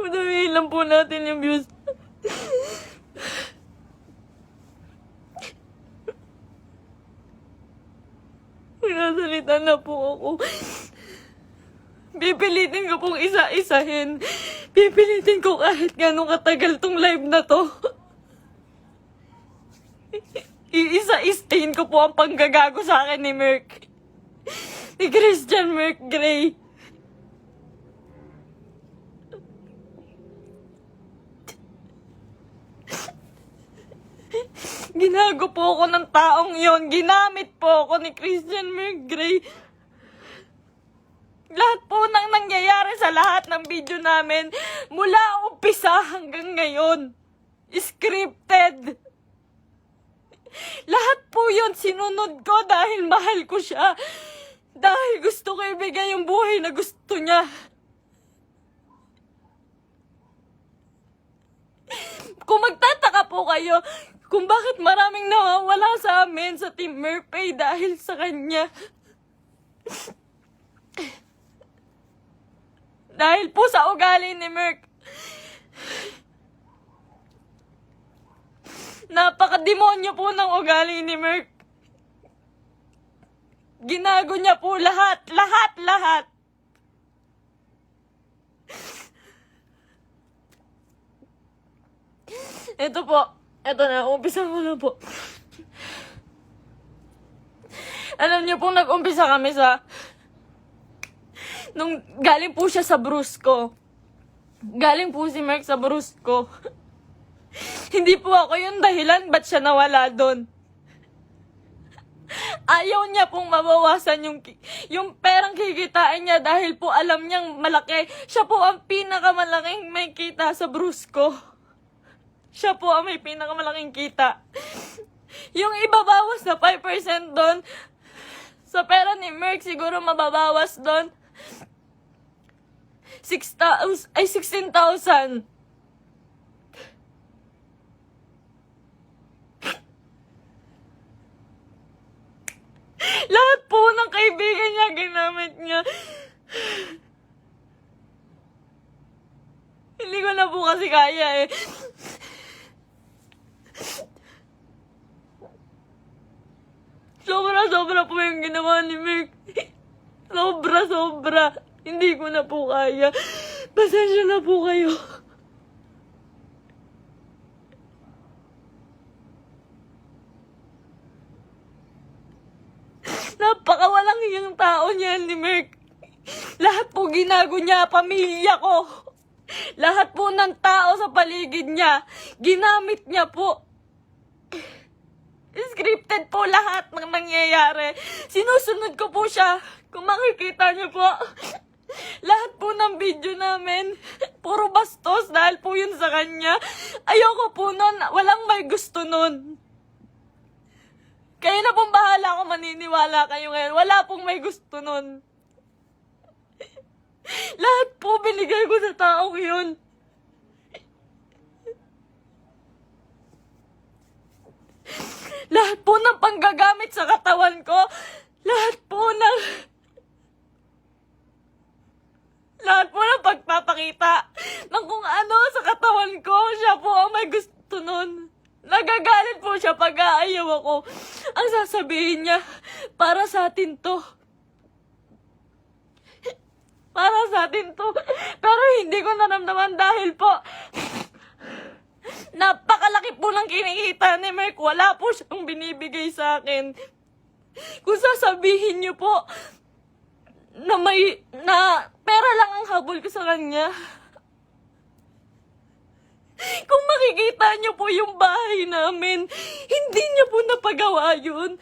Madamihin lang po natin yung views. Pinasalita na po ako. Pipilitin ko pong isa-isahin. Pipilitin ko kahit gano'ng katagal tong live na to. Iisa-istain ko po ang panggagago sa akin ni Merc. Ni Christian Merc Gray. Ginago po ako ng taong yon. Ginamit po ako ni Christian Merc Gray. Lahat po nang nangyayari sa lahat ng video namin, mula umpisa hanggang ngayon, scripted. Lahat po yun sinunod ko dahil mahal ko siya. Dahil gusto ko ibigay yung buhay na gusto niya. Kung magtataka po kayo kung bakit maraming nawawala sa amin sa Team Merpay dahil sa kanya. Dahil po sa ugali ni Merc. Napakademonyo po ng ugali ni Merc. Ginago niya po lahat. Ito po. Ito na. Umpisa ko na po. Alam niyo po, nag-umpisa kami sa... Nung galing po siya sa Brusco. Galing po si Merc sa Brusco. Hindi po ako yung dahilan ba't siya nawala doon. Ayaw niya pong mabawasan yung perang kikitain niya dahil po alam niyang malaki. Siya po ang pinakamalaking may kita sa Brusco. Siya po ang may pinakamalaking kita. Yung ibabawas na 5% doon, sa pera ni Merc siguro mababawas doon 16,000. Lahat po ng kaibigan niya, ginamit niya. Hindi ko na po kasi kaya eh. Sobra po yung ginawa ni Merc. Sobra. Hindi ko na po kaya. Pasensya na po kayo. Napakawalang hiyang tao niya ni Merc. Lahat po ginago niya, pamilya ko. Lahat po ng tao sa paligid niya, ginamit niya po. Scripted po lahat ng nangyayari. Sinusunod ko po siya. Kung makikita niyo po, lahat po ng video namin, puro bastos dahil po yun sa kanya. Ayoko po nun, walang may gusto nun. Kayo na pong bahala kung maniniwala kayo ngayon. Wala pong may gusto nun. Lahat po binigay ko sa taong yun. Lahat po ng panggagamit sa katawan ko, lahat po ng pagpapakita ng kung ano sa katawan ko, siya po ang may gusto nun. Nagagalit po siya pag aayaw ako. Ang sasabihin niya, para sa atin to. Para sa atin to. Pero hindi ko naramdaman dahil po, napakalaki po ng kinikita ni Merc. Wala po siyang binibigay sa akin. Kung sasabihin niyo po, na pera lang ang habol ko sa kanya. Kung makikita niyo po yung bahay namin, hindi niya po napagawa yun.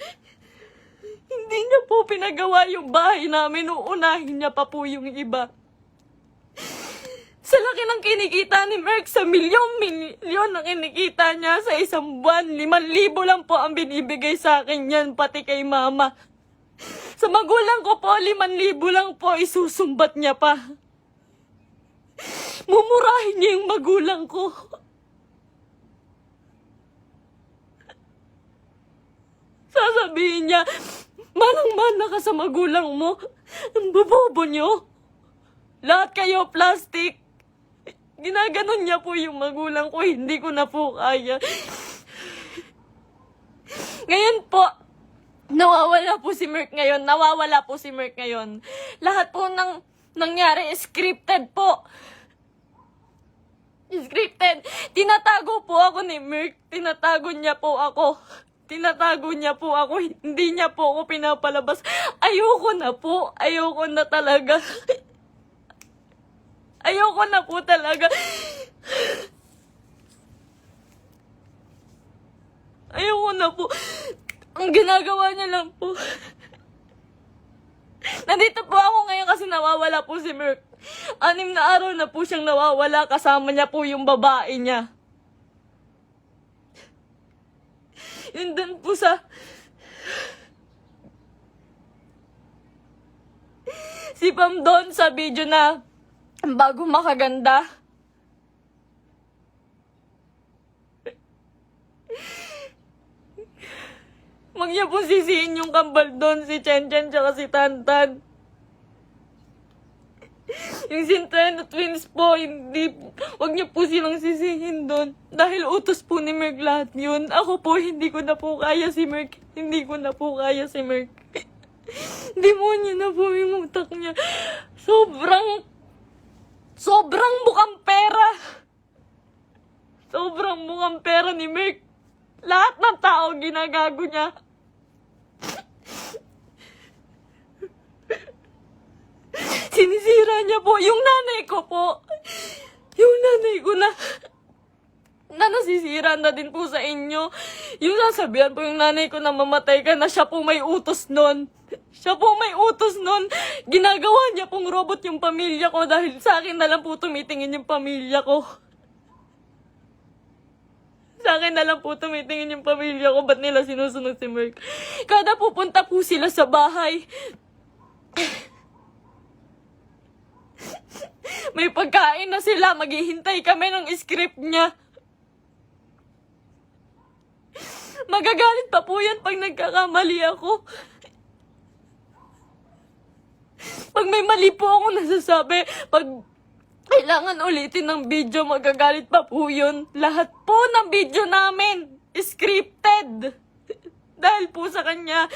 Hindi niya po pinagawa yung bahay namin, uunahin niya pa po yung iba. Sa laki ng kinikita ni Merc, sa milyon ang kinikita niya sa isang buwan, 5,000 lang po ang binibigay sa akin yan, pati kay mama. Sa magulang ko po, 5,000 lang po, isusumbat niya pa. Mumurahin niya yung magulang ko. Sasabihin niya, manang-mana ka sa magulang mo. Ang bobobo niyo. Lahat kayo plastic. Ginaganon niya po yung magulang ko, hindi ko na po kaya. Ngayon po, nawawala po si Merk ngayon. Lahat po ng nangyari, scripted po. Scripted. Tinatago po ako ni Merk. Tinatago niya po ako. Hindi niya po ako pinapalabas. Ayoko na po. Ayoko na talaga. Ayoko na po talaga. Ayoko na po. Ang ginagawa niya lang po. Nandito po ako ngayon kasi nawawala po si Merk. 6 na araw na po siyang nawawala. Kasama niya po yung babae niya. Yun dun po sa... Si Pam doon sa video na bago makaganda. Huwag niya po sisihin yung kambal doon, si Chen Chen tsaka si Tantan. Yung Centeno twins po, huwag niyo po silang sisihin doon. Dahil utos po ni Merk lahat yun. Ako po, hindi ko na po kaya si Merk. Demonyo na po yung utak niya. Sobrang bukang pera. Sobrang bukang pera ni Merk. Lahat ng tao ginagago niya. Sinisira niya po yung nanay ko po. Yung nanay ko na nasisira na din po sa inyo. Yung sasabihan po yung nanay ko na mamatay ka na, siya po may utos nun. Ginagawa niya pong robot yung pamilya ko dahil sa akin na lang po tumitingin yung pamilya ko. Ba't nila sinusunod si Merk? Kada pupunta po sila sa bahay, may pagkain na sila, maghihintay kami ng script niya. Magagalit pa po yan pag nagkakamali ako. Pag may mali po ako nasasabi, pag kailangan ulitin ng video, magagalit pa po yun. Lahat po ng video namin, scripted. Dahil po sa kanya.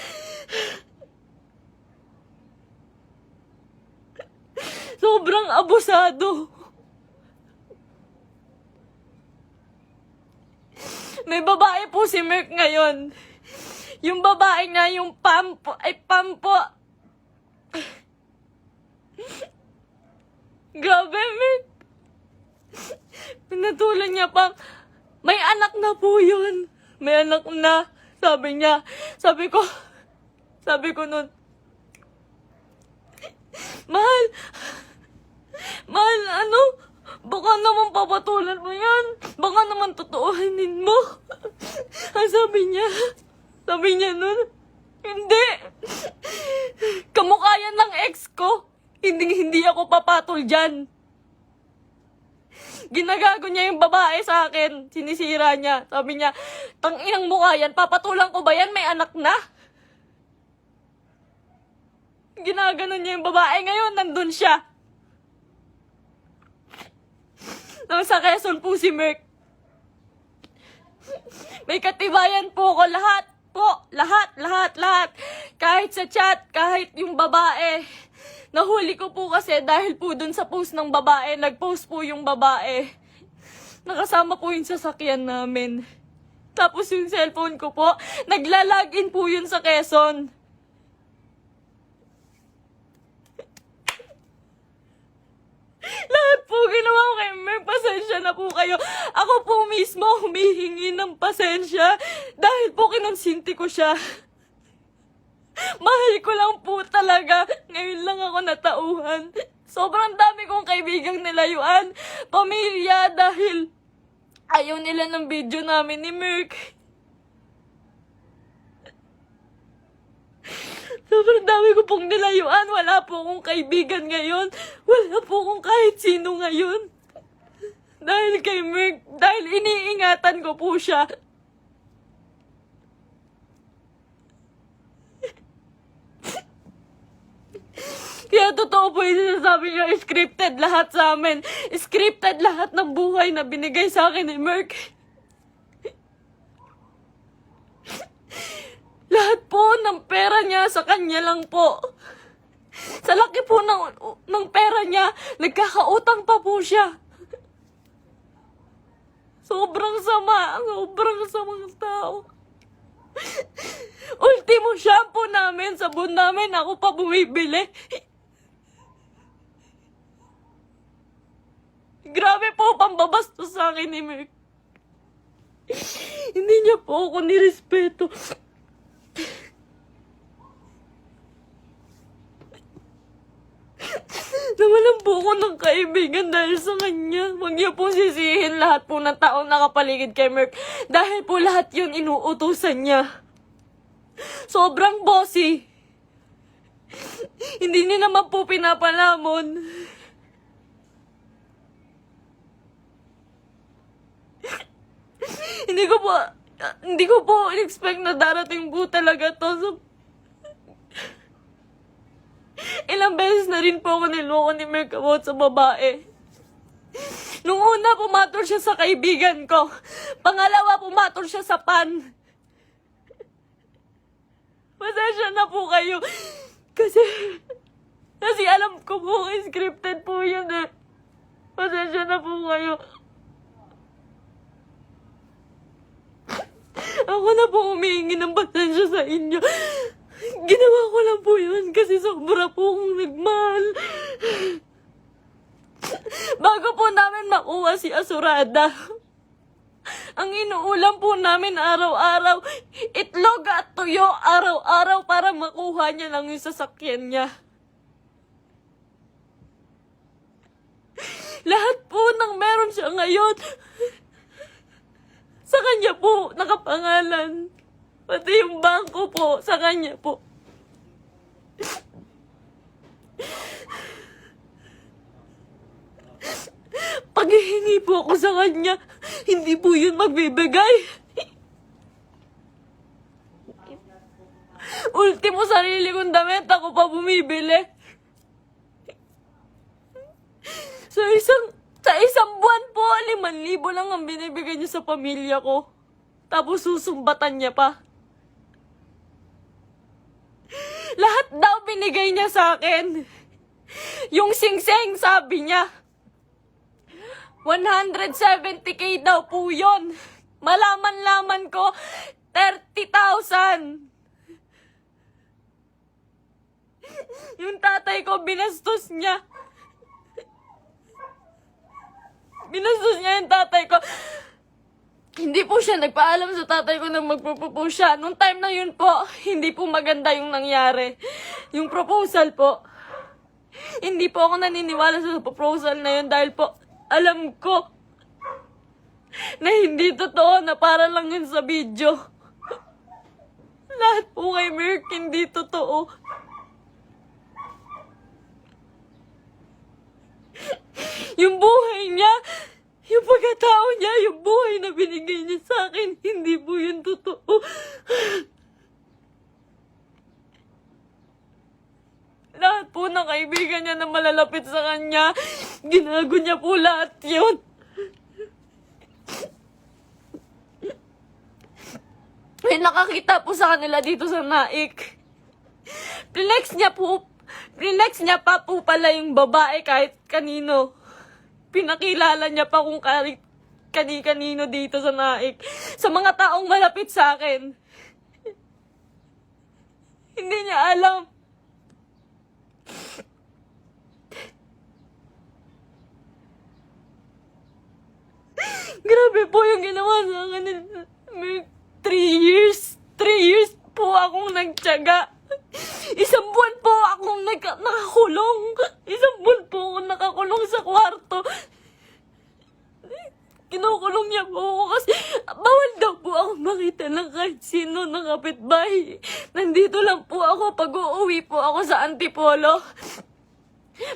Sobrang abusado. May babae po si Merk ngayon. Yung babae nga, yung Pam po. Grabe, Merk. Pinatulan niya pa. May anak na po yun. May anak na. Sabi niya. Sabi ko nun, Mahal, baka naman papatulan mo yan. Baka naman totoohanin mo. Sabi niya nun, hindi. Kamukha yan ng ex ko. Hindi ako papatol dyan. Ginagago niya yung babae sa akin. Sinisira niya. Sabi niya, tanginang mukha yan. Papatulan ko ba yan? May anak na. Ginaganon niya yung babae. Ngayon, nandun siya. Sa Quezon po si Merk. May katibayan po ako. Lahat. Kahit sa chat, kahit yung babae. Nahuli ko po kasi dahil po dun sa post ng babae. Nag-post po yung babae. Nakasama po yung sasakyan namin. Tapos yung cellphone ko po, nagla-login po yun sa Quezon. Lahat po ginawa ko kay Merk. Pasensya na po kayo. Ako po mismo humihingi ng pasensya dahil po kinonsinti ko siya. Mahal ko lang po talaga. Ngayon lang ako natauhan. Sobrang dami kong kaibigang nilayuan. Pamilya dahil ayaw nila ng video namin ni Merk. Sobrang dami ko pong nilayuan. Wala po akong kaibigan ngayon. Wala po akong kahit sino ngayon. Dahil kay Merk. Dahil iniingatan ko po siya. Kaya totoo po yung sinasabi niya, scripted lahat sa amin. Scripted lahat ng buhay na binigay sa akin ni Merk. Lahat po ng pera niya sa kanya lang po. Sa laki po ng pera niya, nagkakautang pa po siya. Sobrang sama, sobrang samang tao. Ultimo shampoo namin, sabon namin, ako pa bumibili. Grabe po, pambabastos sa akin ni Merk. Hindi niya po ako nirespeto. Nawalan po ako ng kaibigan dahil sa kanya. Huwag niyo po sisihin lahat po ng taong nakapaligid kay Merk. Dahil po lahat yun inuutusan niya. Sobrang bossy. Hindi niya naman po pinapalamon. Hindi ko po expect na darating po talaga to. So, ilang beses na rin po ako niloko ni Merk about sa babae. Nung una, pumatol siya sa kaibigan ko. Pangalawa, pumatol siya sa pan. Pasensya na po kayo. Kasi alam ko po, scripted po yun eh. Pasensya na po kayo. Ako na po humihingi ng pasensya sa inyo. Ginawa ko lang po yun kasi sobra po akong nagmahal. Bago po namin makuha si Asurada, ang inuulam po namin araw-araw, itlog at tuyo araw-araw para makuha niya lang yung sasakyan niya. Lahat po ng meron siya ngayon, sa kanya po nakapangalan. Pati yung bangko po, sa kanya po. Paghihingi po ako sa kanya, hindi po yun magbibigay. Ultimo sarili kong damit, ako pa bumibili. Sa isang buwan po, 5,000 lang ang binibigay niya sa pamilya ko. Tapos susumbatan niya pa. Lahat daw binigay niya sa akin. Yung singseng, sabi niya, 170K daw po yun. Malaman-laman ko, 30,000. Yung tatay ko, binastos niya. Binastos niya yung tatay ko. Hindi po siya nagpaalam sa tatay ko na magpo-propose siya. Nung time na yun po, hindi po maganda yung nangyari. Yung proposal po. Hindi po ako naniniwala sa proposal na yun dahil po alam ko na hindi totoo, na para lang yun sa video. Lahat po kay Merk hindi totoo. Yung buhay niya, yung pagkatao niya, yung buhay na binigay niya sa akin, hindi po yun totoo. Lahat po ng kaibigan niya na malalapit sa kanya, ginago niya po lahat yun. May nakakita po sa kanila dito sa Naik. Flex niya pa po pala yung babae kahit kanino. Pinakilala niya pa kung kani-kanino dito sa Naik. Sa mga taong malapit sa akin. Hindi niya alam. Grabe po yung ginawa sa akin. 3 years po akong nagtiyaga. Isang buwan po akong nakakulong. Isang buwan po akong nakakulong sa kwarto. Kinukulong niya po ako kasi bawal daw po ako makita ng kahit sino ng kapitbahay. Nandito lang po ako pag uuwi po ako sa Antipolo.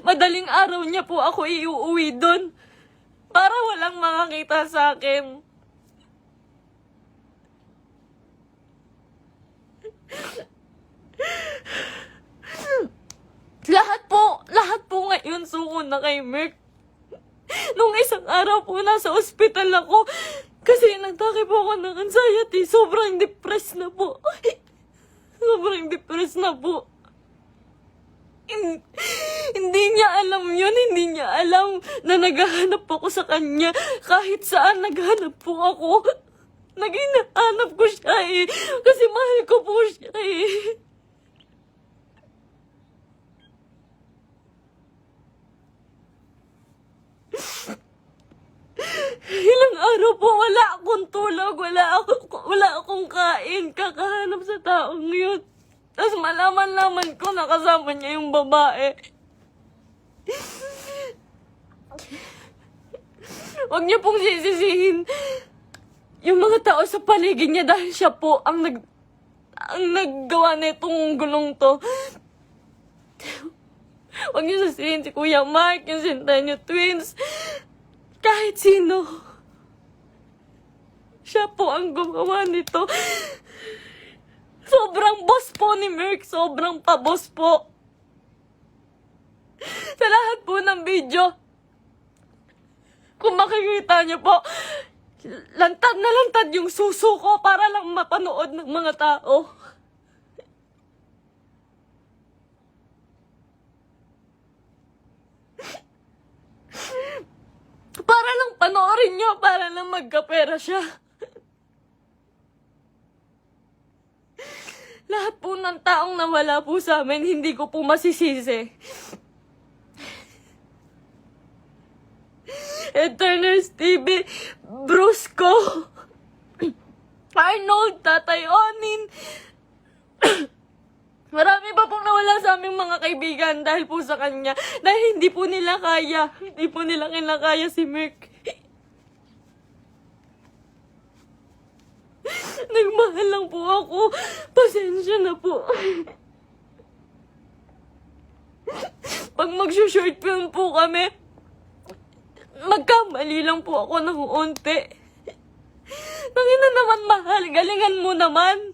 Madaling araw niya po ako iuuwi doon para walang makakita sa akin. Lahat po Lahat po ngayon suko na kay Merk. Nung isang araw po, nasa ospital ako. Kasi nagtake po ako ng anxiety. Sobrang depressed na po. Sobrang depressed na po. Hindi niya alam yun. Hindi niya alam na naghahanap ako sa kanya. Kahit saan naghahanap po ako. Naghahanap ko siya eh. Kasi mahal ko po siya eh. Ilang araw po wala akong tulog, wala akong kain, kakahanap sa taong yun. Tapos malaman-laman ko nakasama niya yung babae. Huwag niyo pong sisisihin yung mga tao sa paligid niya dahil siya po ang naggawa nitong gulong to. Huwag niyo sisihin si Kuya Mark, yung Centennial Twins. Kahit sino. Siya po ang gumawa nito. Sobrang boss po ni Merk. Sobrang pa-boss po. Sa lahat po ng video, kung makikita niyo po, lantad na lantad yung suso ko para lang mapanood ng mga tao. Para lang panoorin niyo, para lang magkapera siya. Lahat po ng taong nawala po sa amin, hindi ko po masisisi. Eterners TV, Brusco, Arnold, Tatay Onin. Marami pa pong nawala sa aming mga kaibigan dahil po sa kanya. Dahil hindi po nila kaya. Hindi po nila kinakaya si Merk. Nagmahal lang po ako. Pasensya na po. Pag mag-short film po kami, magkamali lang po ako ng unti. Nangina naman mahal, galingan mo naman.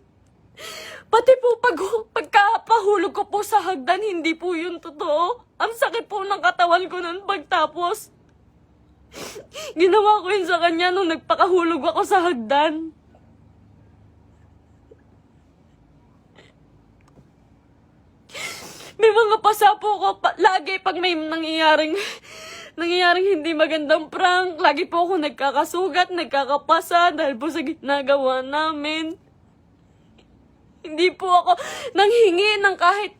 Pati po pagkapahulog ko po sa hagdan, hindi po yun totoo. Ang sakit po ng katawan ko nun pagtapos. Ginawa ko yun sa kanya nung nagpakahulog ako sa hagdan. May mga pasa po ko lagi pag may nangyayaring hindi magandang prank. Lagi po ako nagkakasugat, nagkakapasa dahil po sa ginagawa namin. Hindi po ako nanghingi ng kahit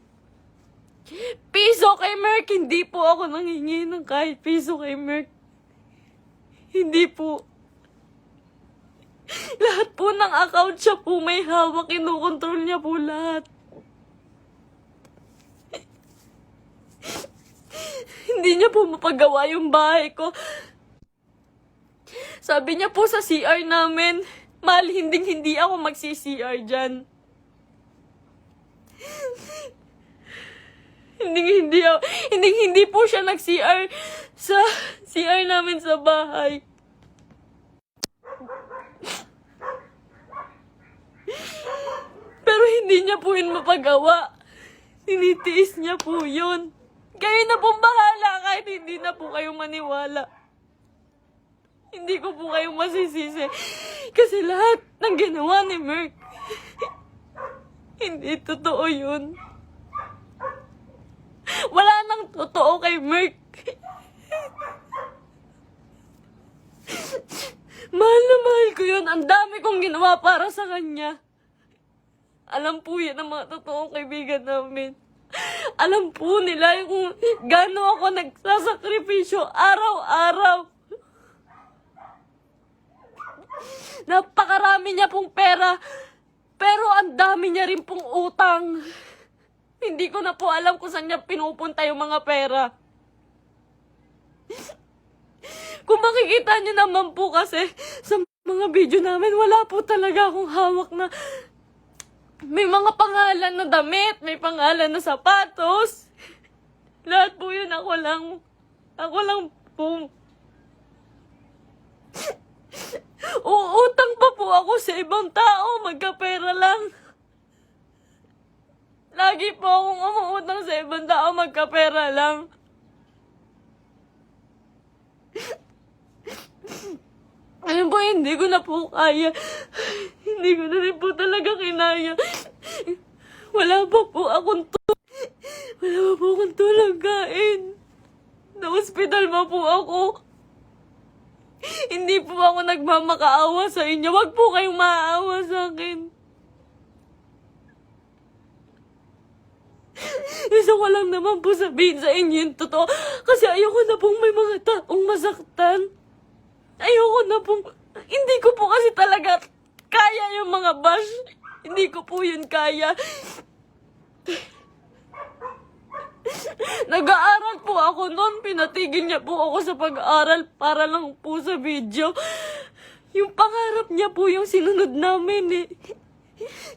piso kay Merk. Hindi po ako nanghingi ng kahit piso kay Merk. Hindi po. Lahat po ng account siya po may hawak. Kinukontrol niya po lahat. Hindi niya po mapagawa yung bahay ko. Sabi niya po sa CR namin, mahal, hindi ako magsi-CR dyan. Hindi po siya nag-CR sa CR namin sa bahay. Pero hindi niya po yun mapagawa. Tinitiis niya po yun. Kayo na pong bahala kahit hindi na po kayo maniwala. Hindi ko po kayo masisisi. Kasi lahat ng ginawa ni Merk, hindi totoo yun. Wala nang totoo kay Merk. Mahal na mahal ko yun. Ang dami kong ginawa para sa kanya. Alam po yan ang mga totoong kaibigan namin. Alam po nila kung gaano ako nagsasakripisyo araw-araw. Napakarami niya pong pera, pero ang dami niya rin pong utang. Hindi ko na po alam kung saan niya pinupunta yung mga pera. Kung makikita niyo naman po kasi sa mga video namin, wala po talaga akong hawak na may mga pangalan na damit, may pangalan na sapatos. Lahat po yun ako lang po. Uutang pa po ako sa ibang tao, magkapera lang. lagi po akong umuutang sa ibang tao, magkapera lang. Ayun po, hindi ko na po kaya. Hindi ko na rin po talaga kinaya. Wala pa po akong tulog kain. Na-hospital pa po ako. Hindi po ako nagmamakaawa sa inyo. Wag po kayong maaawa sa akin. Gusto ko lang naman po sabihin sa inyo yung totoo. Kasi ayoko na pong may mga taong masaktan. Ayoko na pong... Hindi ko po kasi talaga kaya yung mga bash. Hindi ko po yun kaya. Nag-aaral po ako noon. Pinatigil niya po ako sa pag-aaral para lang po sa video. Yung pangarap niya po yung sinunod namin eh.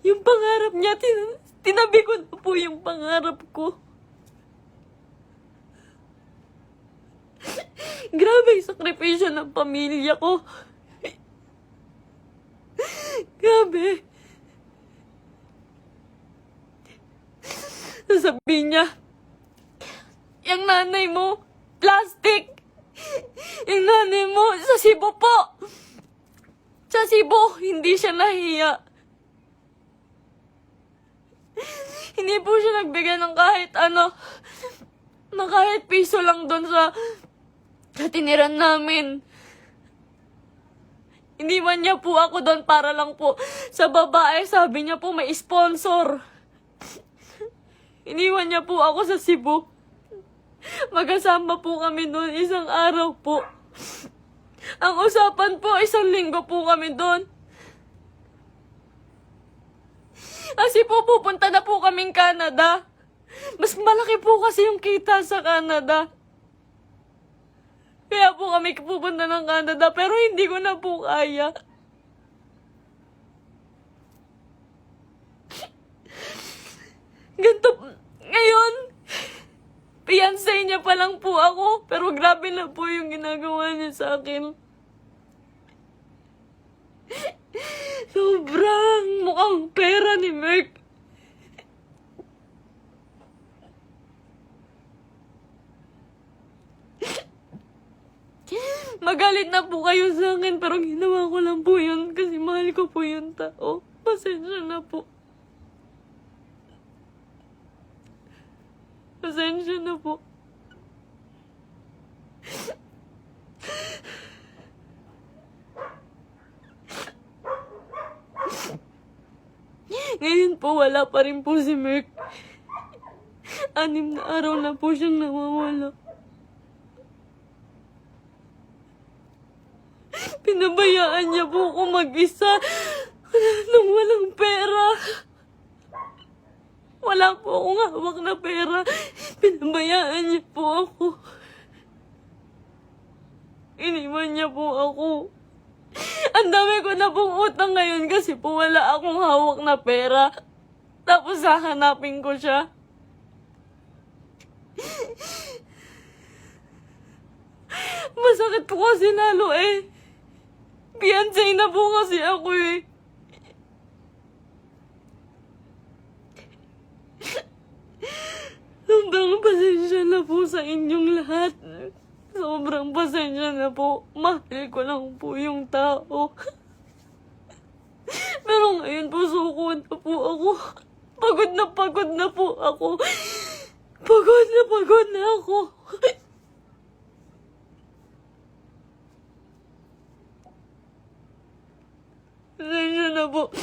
Yung pangarap niya, tinabi ko na po yung pangarap ko. Grabe yung sakripisyo ng pamilya ko. Grabe. Sasabihin niya, yung nanay mo, plastic. Yung nanay mo, sa Cebu po. Sa Cebu, hindi siya nahiya. Hindi po siya nagbigay ng kahit ano, na kahit piso lang doon sa tiniran namin. Iniwan niya po ako doon para lang po sa babae. Sabi niya po may sponsor. Iniwan niya po ako sa Cebu. Magkasama po kami doon isang araw po. Ang usapan po, 1 linggo po kami doon. Kasi po pupunta na po kaming Canada. Mas malaki po kasi yung kita sa Canada. Kaya po kami pupunta ng Canada, pero hindi ko na po kaya. Ganito, ngayon, fiancé niya pa lang po ako, pero grabe na po yung ginagawa niya sa akin. Sobrang mukhang pera ni Merk. Magalit na po kayo sa akin, pero ginawa ko lang po yun kasi mahal ko po yung tao. Pasensya na po. Pasensya na po. Ngayon po, wala pa rin po si Merk. 6 na araw na po siyang nawawala. Pinabayaan niya po ako mag-isa nang walang pera. Wala po akong hawak na pera. Pinabayaan niya po ako. Iniwan niya po ako. Ang dami ko na pong utang ngayon kasi po wala akong hawak na pera. Tapos hahanapin ko siya. Masakit po kasi lalo eh. Fiancé na po kasi ako eh. Sobrang pasensya na po sa inyong lahat. Sobrang pasensya na po. Mahal ko lang po yung tao. Pero ngayon po suko na po ako. Pagod na po ako. Pagod na ako. Pasensya na po.